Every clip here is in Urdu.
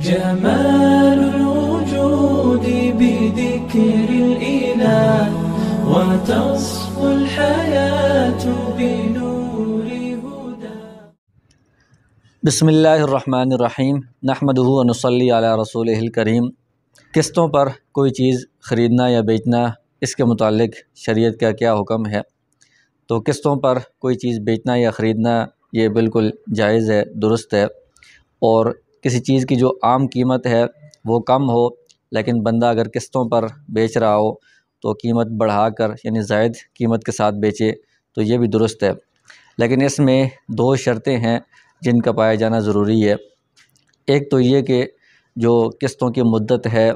جمال الوجود بذكر الإله وتصفو الحياة بنور هدى. بسم اللہ الرحمن الرحیم نحمدہ ونصلی علی رسولہ الکریم. قسطوں پر کوئی چیز خریدنا یا بیچنا، اس کے متعلق شریعت کا کیا حکم ہے؟ تو قسطوں پر کوئی چیز بیچنا یا خریدنا یہ بالکل جائز ہے، درست ہے. اور کسی چیز کی جو عام قیمت ہے وہ کم ہو، لیکن بندہ اگر قسطوں پر بیچ رہا ہو تو قیمت بڑھا کر یعنی زائد قیمت کے ساتھ بیچے تو یہ بھی درست ہے. لیکن اس میں دو شرطیں ہیں جن کا پایا جانا ضروری ہے. ایک تو یہ کہ جو قسطوں کی مدت ہے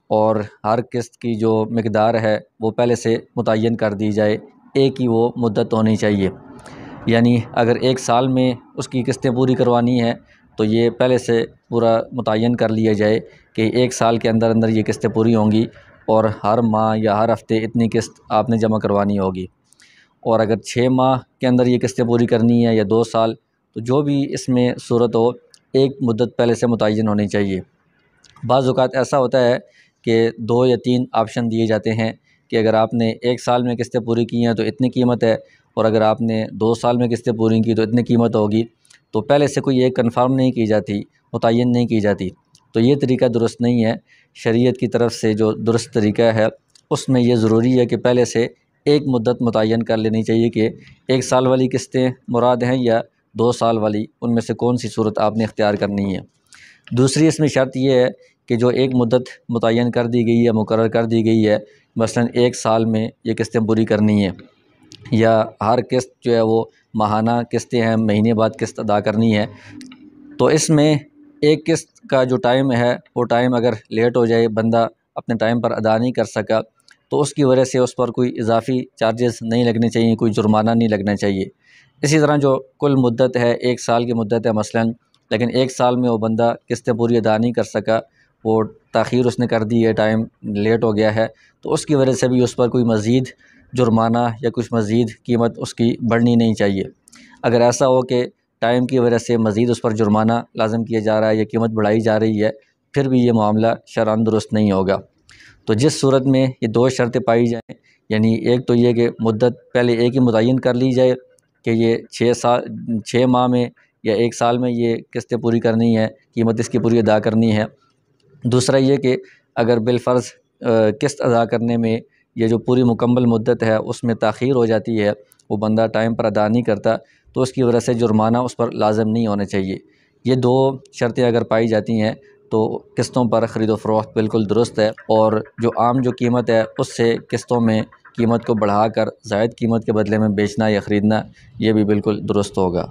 اور ہر قسط کی جو مقدار ہے وہ پہلے سے متعین کر دی جائے، ایک ہی وہ مدت ہونی چاہیے. یعنی اگر ایک سال میں اس کی قسطیں پوری کروانی ہے تو یہ پہلے سے پورا متعین کر لیا جائے کہ ایک سال کے اندر اندر یہ قسطیں پوری ہوں گی اور ہر ماہ یا ہر ہفتے اتنی قسط آپ نے جمع کروانی ہوگی. اور اگر 6 ماہ کے اندر یہ قسطیں پوری کرنی ہے یا 2 سال، تو جو بھی اس میں صورت ہو ایک مدت پہلے سے متعین ہونی چاہیے. بعض اوقات ایسا ہوتا ہے کہ 2 یا 3 آپشن دیے جاتے ہیں کہ اگر آپ نے 1 سال میں قسطیں پوری کی ہیں تو اتنی قیمت ہے، اور اگر آپ نے 2 سال میں قسطیں پوری کی تو اتنی قیمت ہوگی. تو پہلے سے کوئی ایک کنفرم نہیں کی جاتی، متعین نہیں کی جاتی. تو یہ طریقہ درست نہیں ہے. شریعت کی طرف سے جو درست طریقہ ہے اس میں یہ ضروری ہے کہ پہلے سے ایک مدت متعین کر لینی چاہیے کہ 1 سال والی قسطیں مراد ہیں یا 2 سال والی، ان میں سے کون سی صورت آپ نے اختیار کرنی ہے. دوسری اس میں شرط یہ ہے کہ جو ایک مدت متعین کر دی گئی ہے، مقرر کر دی گئی ہے، مثلا 1 سال میں یہ قسطیں پوری کرنی ہیں، یا ہر قسط جو ہے وہ ماہانہ قسطیں ہیں، مہینے بعد قسط ادا کرنی ہے، تو اس میں ایک قسط کا جو ٹائم ہے وہ ٹائم اگر لیٹ ہو جائے، بندہ اپنے ٹائم پر ادا نہیں کر سکا، تو اس کی وجہ سے اس پر کوئی اضافی چارجز نہیں لگنے چاہیے، کوئی جرمانہ نہیں لگنا چاہیے. اسی طرح جو کل مدت ہے 1 سال کی مدت ہے مثلا، لیکن 1 سال میں وہ بندہ قسطیں پوری ادا نہیں کر سکا، وہ تاخیر اس نے کر دی ہے، ٹائم لیٹ ہو گیا ہے، تو اس کی وجہ سے بھی اس پر کوئی مزید جرمانہ یا کچھ مزید قیمت اس کی بڑھنی نہیں چاہیے. اگر ایسا ہو کہ ٹائم کی وجہ سے مزید اس پر جرمانہ لازم کیا جا رہا ہے یا قیمت بڑھائی جا رہی ہے، پھر بھی یہ معاملہ شرعاً درست نہیں ہوگا. تو جس صورت میں یہ 2 شرطیں پائی جائیں، یعنی ایک تو یہ کہ مدت پہلے ایک ہی متعین کر لی جائے کہ یہ 6 ماہ میں یا 1 سال میں یہ قسطیں پوری کرنی ہے، قیمت اس کی پوری ادا کرنی ہے. دوسرا یہ کہ اگر بالفرض قسط ادا کرنے میں یہ جو پوری مکمل مدت ہے اس میں تاخیر ہو جاتی ہے، وہ بندہ ٹائم پر ادا نہیں کرتا، تو اس کی وجہ سے جرمانہ اس پر لازم نہیں ہونا چاہیے. یہ 2 شرطیں اگر پائی جاتی ہیں تو قسطوں پر خرید و فروخت بالکل درست ہے، اور جو عام جو قیمت ہے اس سے قسطوں میں قیمت کو بڑھا کر زائد قیمت کے بدلے میں بیچنا یا خریدنا یہ بھی بالکل درست ہوگا.